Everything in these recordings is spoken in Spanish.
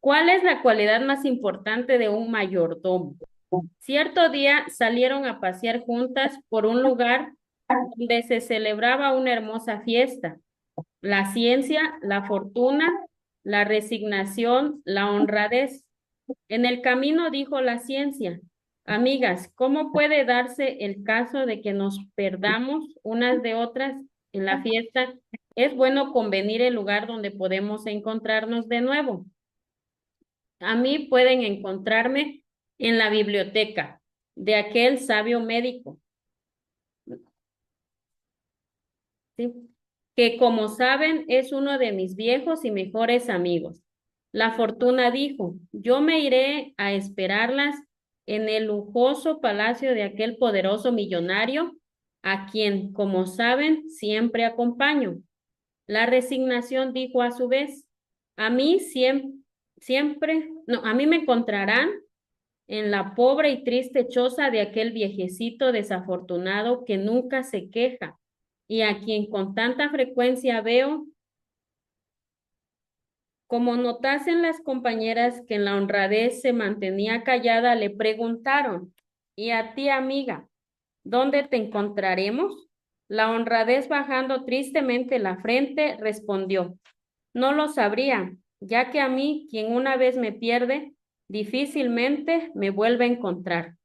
¿Cuál es la cualidad más importante de un mayordomo? Cierto día salieron a pasear juntas por un lugar donde se celebraba una hermosa fiesta. La ciencia, la fortuna, la resignación, la honradez. En el camino dijo la ciencia: amigas, ¿cómo puede darse el caso de que nos perdamos unas de otras en la fiesta? Es bueno convenir el lugar donde podemos encontrarnos de nuevo. A mí pueden encontrarme en la biblioteca de aquel sabio médico, ¿sí? Que como saben es uno de mis viejos y mejores amigos. La fortuna dijo: yo me iré a esperarlas en el lujoso palacio de aquel poderoso millonario, a quien, como saben, siempre acompaño. La resignación dijo a su vez: a mí no, a mí me encontrarán en la pobre y triste choza de aquel viejecito desafortunado que nunca se queja y a quien con tanta frecuencia veo. Como notasen las compañeras que en la honradez se mantenía callada, le preguntaron: ¿y a ti, amiga, dónde te encontraremos? La honradez, bajando tristemente la frente, respondió: no lo sabría, ya que a mí, quien una vez me pierde, difícilmente me vuelve a encontrar.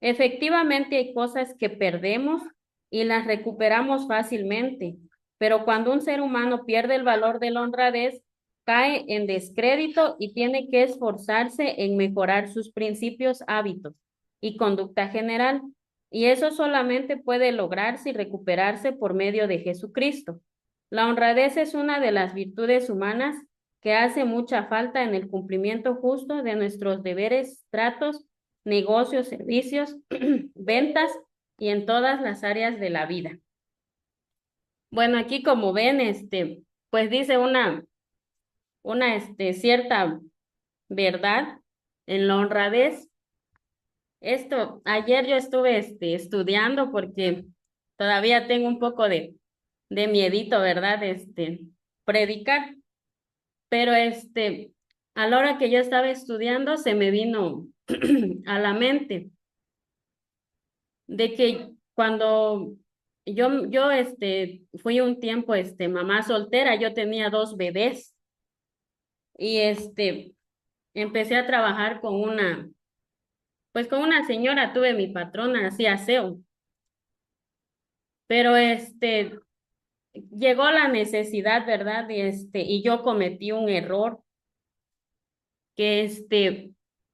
Efectivamente, hay cosas que perdemos y las recuperamos fácilmente, pero cuando un ser humano pierde el valor de la honradez, cae en descrédito y tiene que esforzarse en mejorar sus principios, hábitos y conducta general. Y eso solamente puede lograrse y recuperarse por medio de Jesucristo. La honradez es una de las virtudes humanas que hace mucha falta en el cumplimiento justo de nuestros deberes, tratos, negocios, servicios, ventas y en todas las áreas de la vida. Bueno, aquí como ven, pues dice una cierta verdad en la honradez. Ayer yo estuve, estudiando porque todavía tengo un poco de miedito, ¿verdad? Predicar, pero a la hora que yo estaba estudiando se me vino a la mente de que cuando fui un tiempo, mamá soltera, yo tenía dos bebés y empecé a trabajar pues con una señora, tuve mi patrona, hacía aseo, pero llegó la necesidad, ¿verdad? Y yo cometí un error que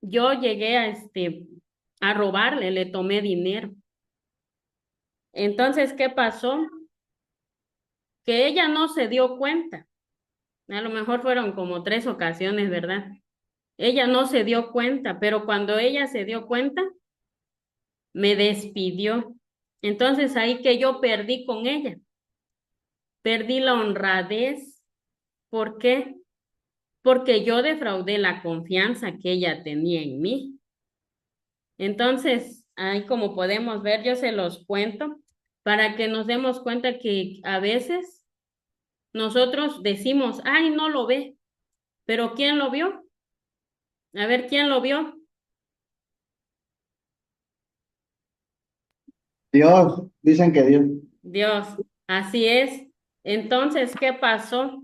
yo llegué a robarle, le tomé dinero. Entonces, ¿qué pasó? Que ella no se dio cuenta. A lo mejor fueron como tres ocasiones, ¿verdad? Ella no se dio cuenta, pero cuando ella se dio cuenta, me despidió. Entonces ahí que yo perdí con ella, perdí la honradez. ¿Por qué? Porque yo defraudé la confianza que ella tenía en mí. Entonces, ahí como podemos ver, yo se los cuento para que nos demos cuenta que a veces nosotros decimos: ay, no lo ve, pero ¿quién lo vio? A ver, ¿quién lo vio? Dios, dicen que Dios. Dios, así es. Entonces, ¿qué pasó?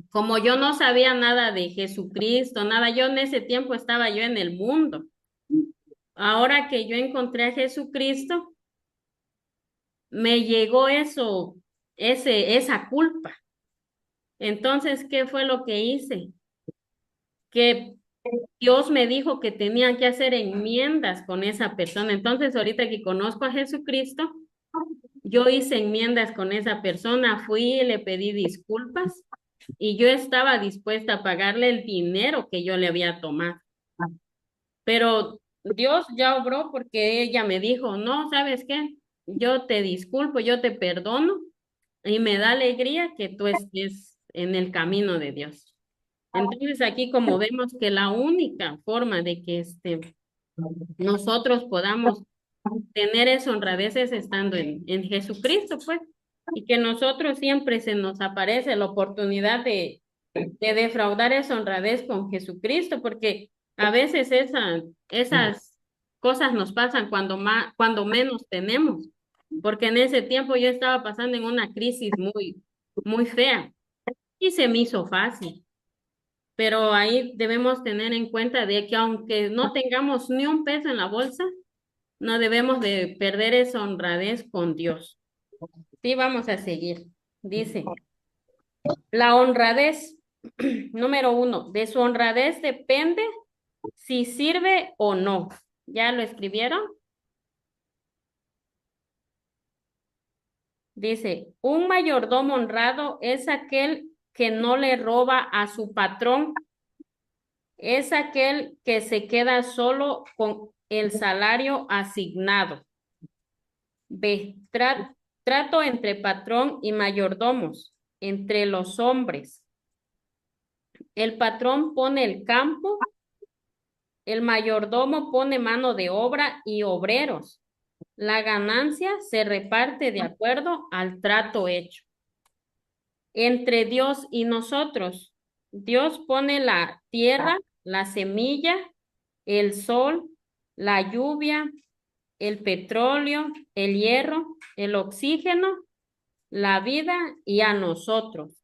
Como yo no sabía nada de Jesucristo, nada, yo en ese tiempo estaba yo en el mundo. Ahora que yo encontré a Jesucristo, me llegó esa culpa. Entonces, ¿qué fue lo que hice? Que Dios me dijo que tenía que hacer enmiendas con esa persona. Entonces, ahorita que conozco a Jesucristo, yo hice enmiendas con esa persona, fui y le pedí disculpas y yo estaba dispuesta a pagarle el dinero que yo le había tomado. Pero Dios ya obró porque ella me dijo: no, ¿sabes qué? Yo te disculpo, yo te perdono y me da alegría que tú estés en el camino de Dios. Entonces aquí como vemos que la única forma de que nosotros podamos tener esa honradez es estando en Jesucristo, pues. y que nosotros siempre se nos aparece la oportunidad de defraudar esa honradez con Jesucristo, porque a veces esas cosas nos pasan cuando menos tenemos, porque en ese tiempo yo estaba pasando en una crisis muy fea y se me hizo fácil. Pero ahí debemos tener en cuenta de que aunque no tengamos ni un peso en la bolsa, no debemos de perder esa honradez con Dios. Sí, vamos a seguir. Dice, la honradez, número uno, de su honradez depende si sirve o no. ¿Ya lo escribieron? Dice, un mayordomo honrado es aquel que no le roba a su patrón, es aquel que se queda solo con el salario asignado. B, trato entre patrón y mayordomos, entre los hombres. El patrón pone el campo, el mayordomo pone mano de obra y obreros. La ganancia se reparte de acuerdo al trato hecho. Entre Dios y nosotros, Dios pone la tierra, la semilla, el sol, la lluvia, el petróleo, el hierro, el oxígeno, la vida y a nosotros.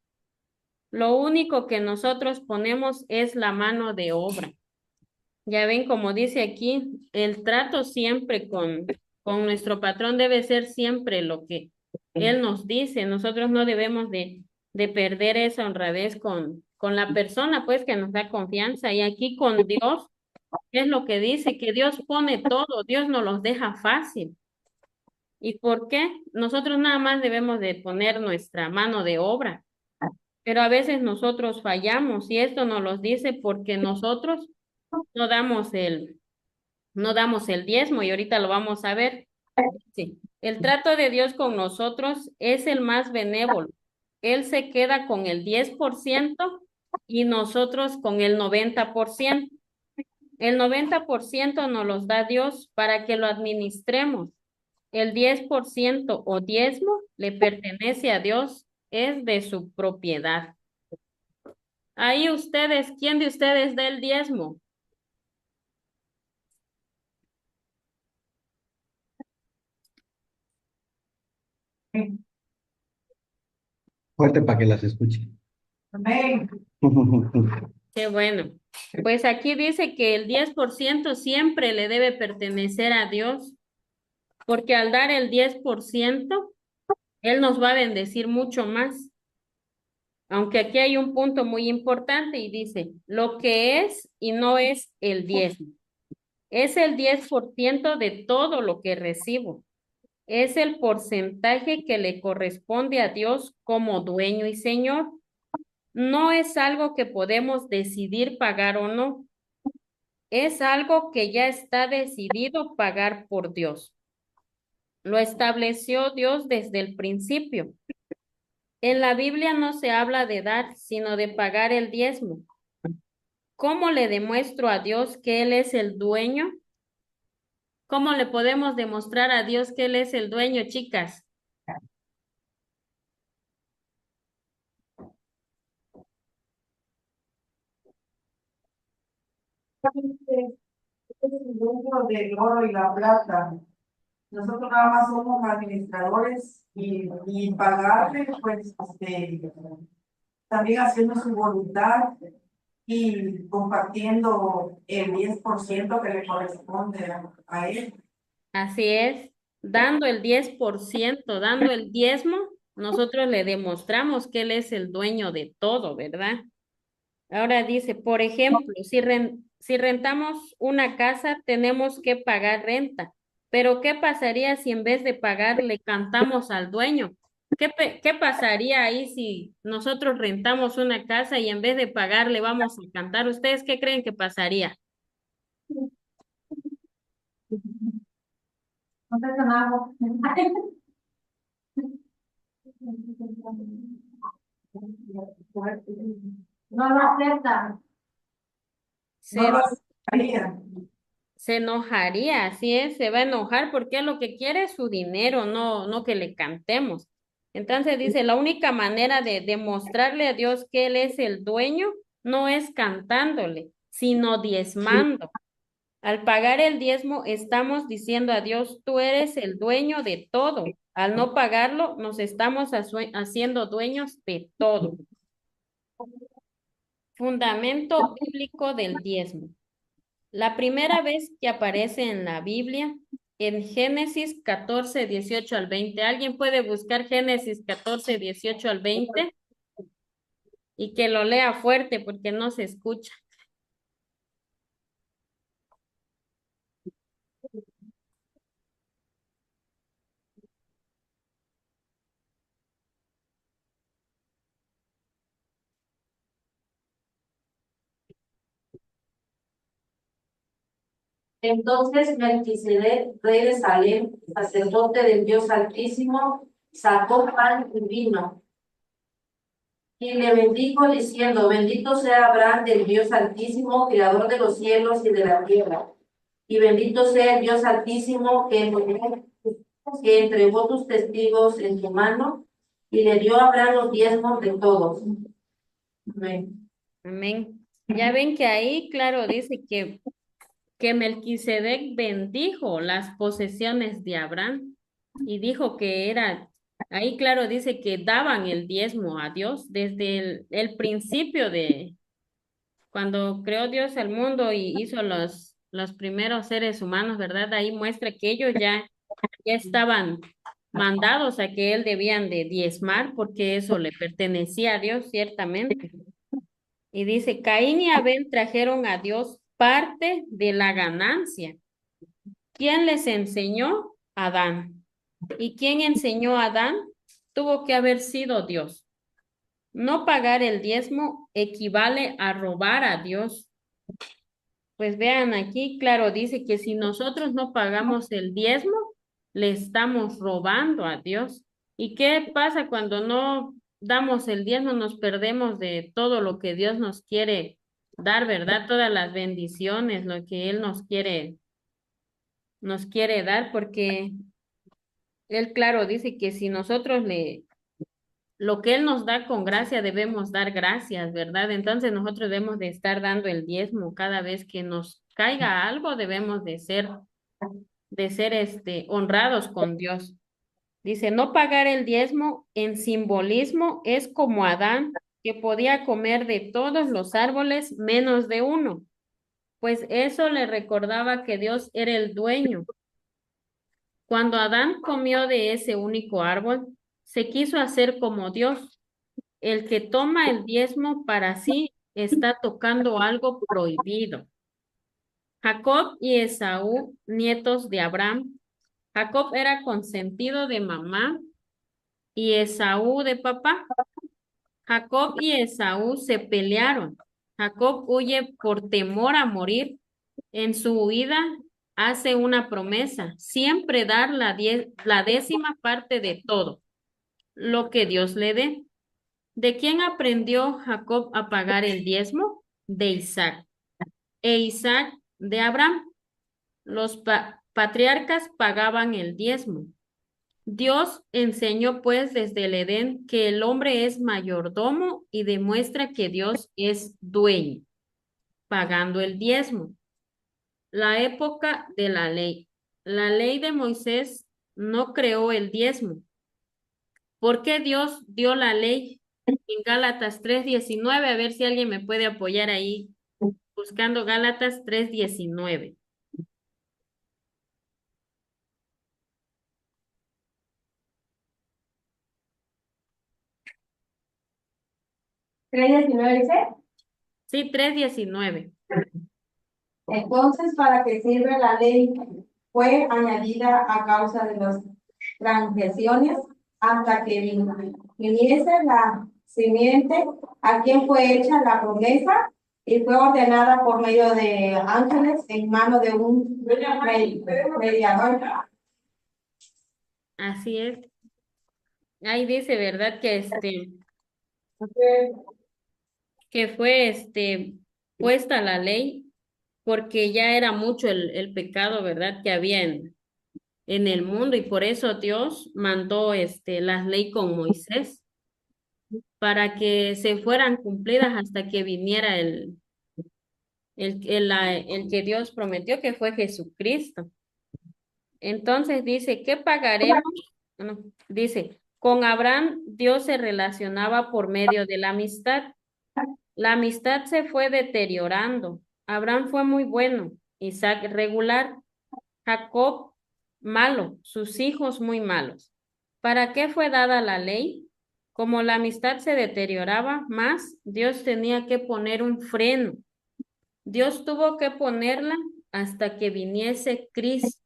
Lo único que nosotros ponemos es la mano de obra. Ya ven, como dice aquí, el trato siempre con nuestro patrón debe ser siempre lo que él nos dice. Nosotros no debemos de perder esa honradez con la persona, pues, que nos da confianza. Y aquí con Dios, es lo que dice, que Dios pone todo, Dios nos los deja fácil. ¿Y por qué? Nosotros nada más debemos de poner nuestra mano de obra, pero a veces nosotros fallamos y esto nos lo dice porque nosotros no damos no damos el diezmo y ahorita lo vamos a ver. Sí. El trato de Dios con nosotros es el más benévolo. Él se queda con el 10% y nosotros con el 90%. El 90% nos los da Dios para que lo administremos. El 10% o diezmo le pertenece a Dios, es de su propiedad. Ahí ustedes, ¿quién de ustedes da el diezmo? Fuerte para que las escuche. Amén. Qué bueno. Pues aquí dice que el 10% siempre le debe pertenecer a Dios, porque al dar el 10%, Él nos va a bendecir mucho más. Aunque aquí hay un punto muy importante y dice, lo que es y no es el diezmo. Es el 10% de todo lo que recibo. Es el porcentaje que le corresponde a Dios como dueño y señor. No es algo que podemos decidir pagar o no. Es algo que ya está decidido pagar por Dios. Lo estableció Dios desde el principio. En la Biblia no se habla de dar, sino de pagar el diezmo. ¿Cómo le demuestro a Dios que Él es el dueño? ¿Cómo le podemos demostrar a Dios que Él es el dueño, chicas? Es el dueño del oro y la plata. Nosotros nada más somos administradores y pagarle, pues, también haciendo su voluntad y compartiendo el 10% que le corresponde a él. Así es, dando el 10%, dando el diezmo, nosotros le demostramos que Él es el dueño de todo, ¿verdad? Ahora dice, por ejemplo, si rentamos una casa, tenemos que pagar renta. Pero ¿qué pasaría si en vez de pagar le cantamos al dueño? ¿Qué pasaría ahí si nosotros rentamos una casa y en vez de pagar le vamos a cantar? ¿Ustedes qué creen que pasaría? No te sonaba. No lo aceptan. No Se, lo aceptarían. se enojaría, así es, se va a enojar porque lo que quiere es su dinero, no que le cantemos. Entonces dice, la única manera de demostrarle a Dios que Él es el dueño no es cantándole, sino diezmando. Al pagar el diezmo, estamos diciendo a Dios, tú eres el dueño de todo. Al no pagarlo, nos estamos haciendo dueños de todo. Fundamento bíblico del diezmo. La primera vez que aparece en la Biblia, en Génesis 14, 18 al 20. ¿Alguien puede buscar Génesis 14, 18 al 20? Y que lo lea fuerte porque no se escucha. Entonces Melquisedec, rey de Salem, sacerdote del Dios Altísimo, sacó pan y vino, y le bendijo diciendo, bendito sea Abraham del Dios Altísimo, creador de los cielos y de la tierra, y bendito sea el Dios Altísimo que entregó tus testigos en tu mano, y le dio a Abraham los diezmos de todos. Amén. Amén. Ya ven que ahí, claro, dice que Melquisedec bendijo las posesiones de Abraham y dijo que era, ahí claro dice que daban el diezmo a Dios desde el principio de cuando creó Dios el mundo y hizo los primeros seres humanos, ¿verdad? Ahí muestra que ellos ya estaban mandados a que él debían de diezmar porque eso le pertenecía a Dios ciertamente. Y dice, Caín y Abel trajeron a Dios parte de la ganancia. ¿Quién les enseñó? Adán. ¿Y quién enseñó a Adán? Tuvo que haber sido Dios. No pagar el diezmo equivale a robar a Dios. Pues vean aquí, claro, dice que si nosotros no pagamos el diezmo, le estamos robando a Dios. ¿Y qué pasa cuando no damos el diezmo? Nos perdemos de todo lo que Dios nos quiere dar, ¿verdad? Todas las bendiciones, lo que Él nos quiere dar, porque Él, claro, dice que si nosotros lo que Él nos da con gracia, debemos dar gracias, ¿verdad? Entonces nosotros debemos de estar dando el diezmo cada vez que nos caiga algo, debemos de ser honrados con Dios. Dice, no pagar el diezmo en simbolismo es como Adán, que podía comer de todos los árboles menos de uno, pues eso le recordaba que Dios era el dueño. Cuando Adán comió de ese único árbol, se quiso hacer como Dios. El que toma el diezmo para sí está tocando algo prohibido. Jacob y Esaú, nietos de Abraham. Jacob era consentido de mamá y Esaú de papá. Jacob y Esaú se pelearon. Jacob huye por temor a morir. En su huida hace una promesa, siempre dar la décima parte de todo, lo que Dios le dé. ¿De quién aprendió Jacob a pagar el diezmo? De Isaac. E Isaac de Abraham. Los patriarcas pagaban el diezmo. Dios enseñó pues desde el Edén que el hombre es mayordomo y demuestra que Dios es dueño, pagando el diezmo. La época de la ley. La ley de Moisés no creó el diezmo. ¿Por qué Dios dio la ley? En Gálatas 3:19, a ver si alguien me puede apoyar ahí, buscando Gálatas 3:19. 3:19 dice. Sí, 3:19. Entonces, ¿para qué sirve la ley? Fue añadida a causa de las transgresiones hasta que viniese la simiente a quien fue hecha la promesa y fue ordenada por medio de ángeles en mano de un mediador. Así es. Ahí dice, ¿verdad? Que fue puesta la ley porque ya era mucho el pecado, ¿verdad? Que había en el mundo y por eso Dios mandó las leyes con Moisés para que se fueran cumplidas hasta que viniera el que Dios prometió, que fue Jesucristo. Entonces dice, ¿qué pagaremos? No, dice, con Abraham Dios se relacionaba por medio de la amistad. La amistad se fue deteriorando. Abraham fue muy bueno, Isaac regular, Jacob malo, sus hijos muy malos. ¿Para qué fue dada la ley? Como la amistad se deterioraba más, Dios tenía que poner un freno. Dios tuvo que ponerla hasta que viniese Cristo.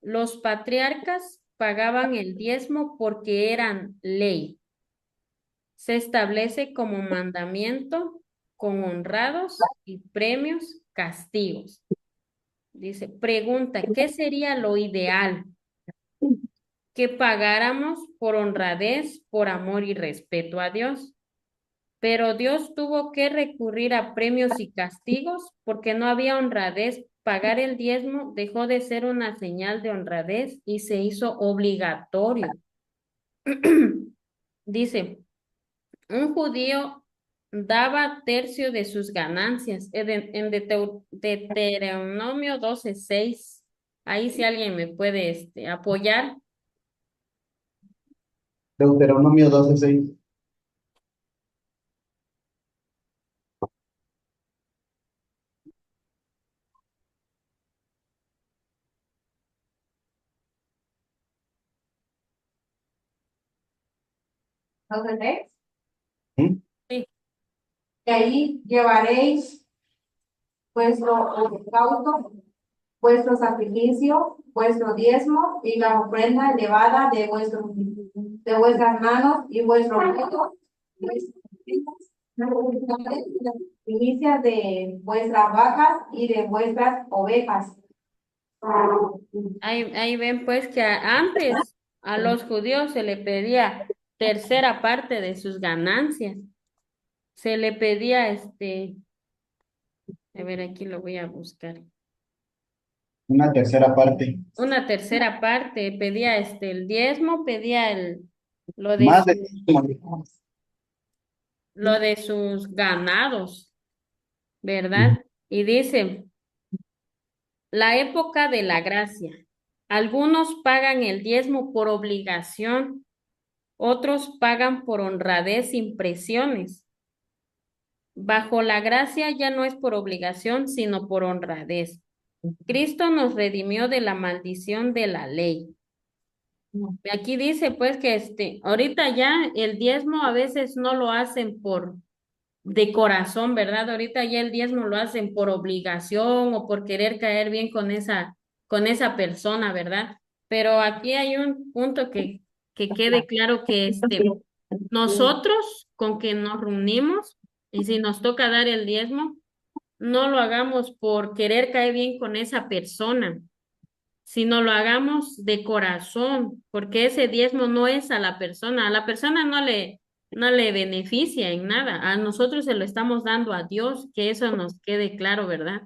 Los patriarcas pagaban el diezmo porque eran ley. Se establece como mandamiento con honrados y premios, castigos. Dice, pregunta, ¿qué sería lo ideal? Que pagáramos por honradez, por amor y respeto a Dios. Pero Dios tuvo que recurrir a premios y castigos porque no había honradez. Pagar el diezmo dejó de ser una señal de honradez y se hizo obligatorio. Dice, un judío daba tercio de sus ganancias en Deuteronomio 12:6. Ahí si alguien me puede apoyar. Deuteronomio 12:6. Entonces, ¿Mm? Sí, de ahí llevaréis vuestro holocausto, vuestro sacrificio, vuestro diezmo y la ofrenda elevada de vuestras manos y vuestro voto, las primicias de vuestras vacas y de vuestras ovejas. ahí ven pues que antes a los judíos se le pedía tercera parte de sus ganancias. Se le pedía a ver, aquí lo voy a buscar. Una tercera parte. Una tercera parte, pedía el diezmo, pedía lo de Más de lo de sus ganados, ¿verdad? Y dice, la época de la gracia. Algunos pagan el diezmo por obligación, otros pagan por honradez sin presiones. Bajo la gracia ya no es por obligación, sino por honradez. Cristo nos redimió de la maldición de la ley. Aquí dice pues que ahorita ya el diezmo a veces no lo hacen por de corazón, ¿verdad? Ahorita ya el diezmo lo hacen por obligación o por querer caer bien con esa persona, ¿verdad? Pero aquí hay un punto que quede claro que nosotros con que nos reunimos y si nos toca dar el diezmo, no lo hagamos por querer caer bien con esa persona, sino lo hagamos de corazón, porque ese diezmo no es a la persona no le beneficia en nada, a nosotros se lo estamos dando a Dios, que eso nos quede claro, ¿verdad?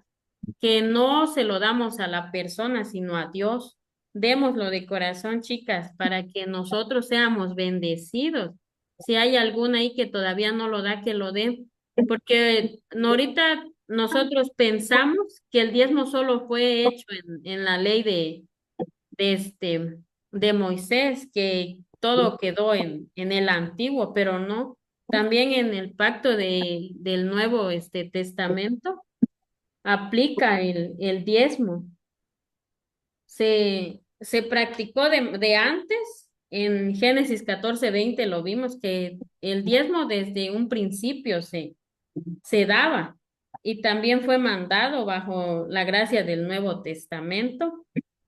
Que no se lo damos a la persona, sino a Dios. Démoslo de corazón, chicas, para que nosotros seamos bendecidos. Si hay alguna ahí que todavía no lo da, que lo dé, porque ahorita nosotros pensamos que el diezmo solo fue hecho en la ley de de Moisés, que todo quedó en el antiguo, pero no, también en el pacto del nuevo testamento aplica el diezmo. Se practicó de antes, en Génesis 14:20 lo vimos, que el diezmo desde un principio se daba y también fue mandado bajo la gracia del Nuevo Testamento.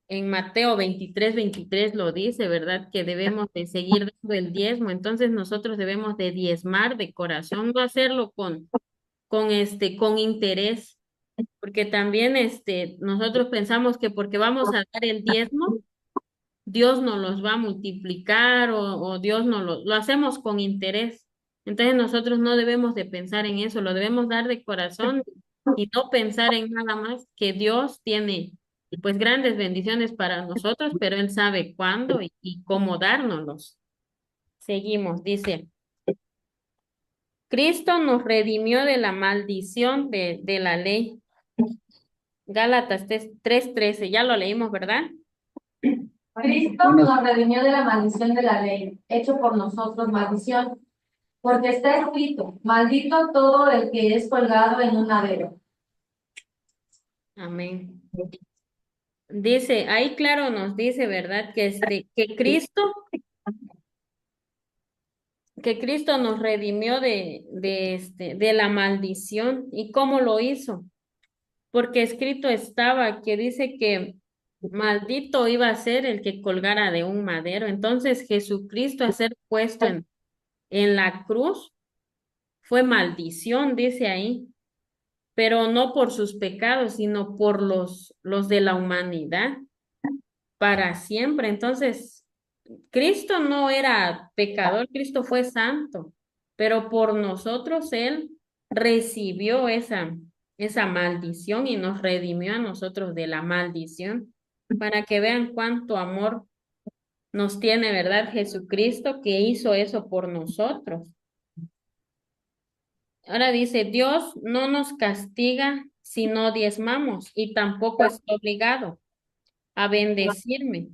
En Mateo 23:23 lo dice, ¿verdad? Que debemos de seguir dando el diezmo. Entonces nosotros debemos de diezmar de corazón, no hacerlo con interés, porque también nosotros pensamos que porque vamos a dar el diezmo, Dios nos los va a multiplicar o Dios nos lo hacemos con interés. Entonces nosotros no debemos de pensar en eso, lo debemos dar de corazón y no pensar en nada más que Dios tiene. pues grandes bendiciones para nosotros, pero Él sabe cuándo y cómo dárnoslos. Seguimos, dice, Cristo nos redimió de la maldición de la ley. Gálatas 3:13, ya lo leímos, ¿verdad? Cristo nos redimió de la maldición de la ley, hecho por nosotros maldición, porque está escrito, maldito todo el que es colgado en un madero. Amén. Dice, ahí claro nos dice, ¿verdad? Que Cristo nos redimió de la maldición. ¿Y cómo lo hizo? Porque escrito estaba que dice que maldito iba a ser el que colgara de un madero. Entonces Jesucristo a ser puesto en la cruz fue maldición, dice ahí, pero no por sus pecados, sino por los de la humanidad para siempre. Entonces, Cristo no era pecador, Cristo fue santo, pero por nosotros Él recibió esa maldición y nos redimió a nosotros de la maldición, para que vean cuánto amor nos tiene, ¿verdad? Jesucristo que hizo eso por nosotros. Ahora dice, Dios no nos castiga si no diezmamos y tampoco está obligado a bendecirme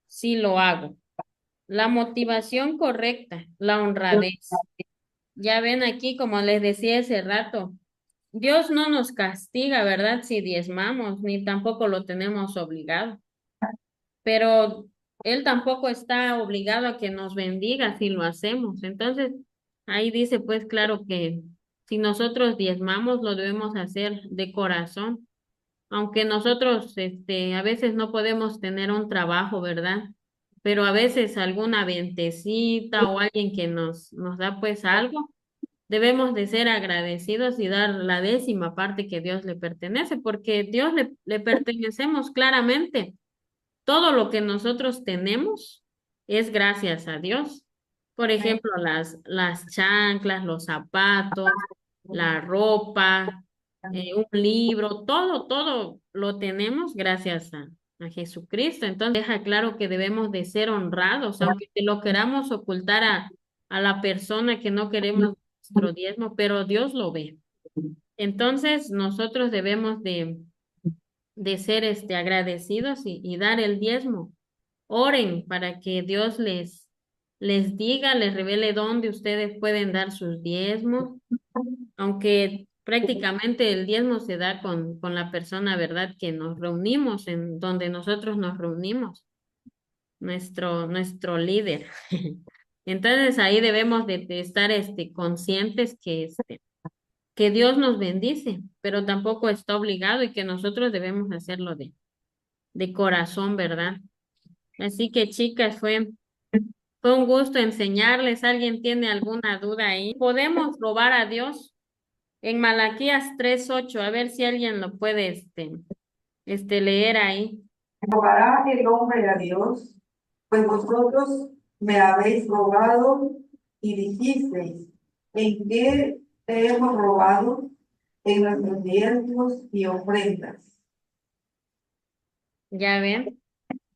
si lo hago. La motivación correcta, la honradez. Ya ven aquí, como les decía hace rato, Dios no nos castiga, ¿verdad? Si diezmamos, ni tampoco lo tenemos obligado. Pero Él tampoco está obligado a que nos bendiga si lo hacemos. Entonces, ahí dice, pues claro que si nosotros diezmamos, lo debemos hacer de corazón. Aunque nosotros, a veces no podemos tener un trabajo, ¿verdad? Pero a veces alguna ventecita o alguien que nos da pues algo, debemos de ser agradecidos y dar la 10ª parte que Dios le pertenece, porque Dios le pertenecemos claramente. Todo lo que nosotros tenemos es gracias a Dios. Por ejemplo, las chanclas, los zapatos, la ropa, un libro, todo lo tenemos gracias a Jesucristo. Entonces deja claro que debemos de ser honrados, aunque te lo queramos ocultar a la persona que no queremos nuestro diezmo, pero Dios lo ve. Entonces nosotros debemos de ser agradecidos y dar el diezmo. Oren para que Dios les diga, les revele dónde ustedes pueden dar sus diezmos, aunque prácticamente el diezmo se da con la persona, ¿verdad? Que nos reunimos, en donde nosotros nos reunimos, nuestro líder. Entonces ahí debemos de estar conscientes que Dios nos bendice, pero tampoco está obligado y que nosotros debemos hacerlo de corazón, ¿verdad? Así que chicas, fue un gusto enseñarles. ¿Alguien tiene alguna duda ahí? ¿Podemos robar a Dios? En Malaquías 3:8, a ver si alguien lo puede leer ahí. ¿Robará el hombre a Dios? Pues vosotros me habéis robado y dijisteis, ¿en qué te hemos robado? En nuestros diezmos y ofrendas. Ya ven,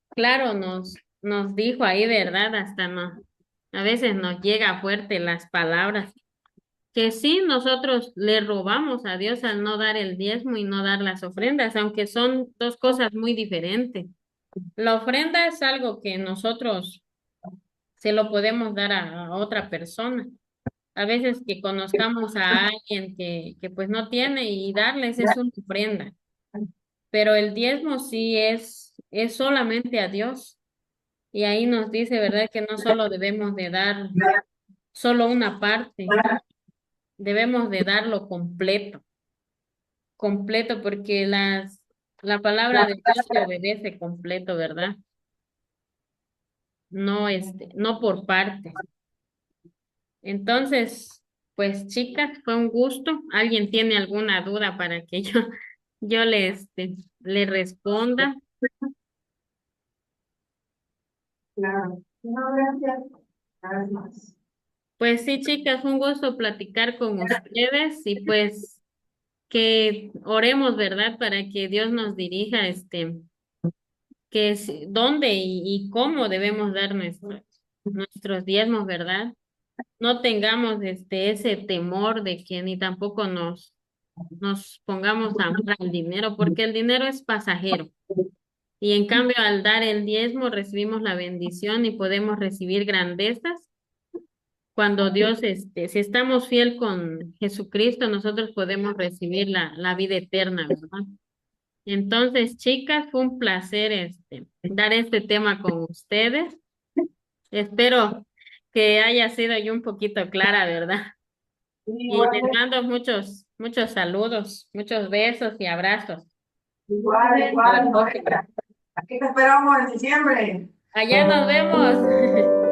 claro, nos dijo ahí, ¿verdad? A veces nos llega fuerte las palabras, que sí, nosotros le robamos a Dios al no dar el diezmo y no dar las ofrendas, aunque son dos cosas muy diferentes. La ofrenda es algo que nosotros se lo podemos dar a otra persona. A veces que conozcamos a alguien que pues no tiene y darles es una ofrenda, pero el diezmo sí es solamente a Dios. Y ahí nos dice, ¿verdad? Que no solo debemos de dar solo una parte, debemos de darlo completo, porque la palabra de Dios se obedece completo, ¿verdad? No, no por partes. Entonces, pues chicas, fue un gusto. ¿Alguien tiene alguna duda para que yo le responda? Claro. No, gracias. Gracias. Pues sí, chicas, fue un gusto platicar con ustedes y pues que oremos, ¿verdad? Para que Dios nos dirija, que es dónde y cómo debemos dar nuestros diezmos, ¿verdad? No tengamos ese temor de que ni tampoco nos pongamos a amar al dinero, porque el dinero es pasajero. Y en cambio, al dar el diezmo, recibimos la bendición y podemos recibir grandezas. Cuando Dios, si estamos fiel con Jesucristo, nosotros podemos recibir la vida eterna, ¿verdad? Entonces, chicas, fue un placer dar este tema con ustedes. Espero que haya sido yo un poquito clara, ¿verdad? Y les Igual, mando muchos saludos, muchos besos y abrazos. igual, Lorena. Aquí te esperamos en diciembre. Allá nos vemos.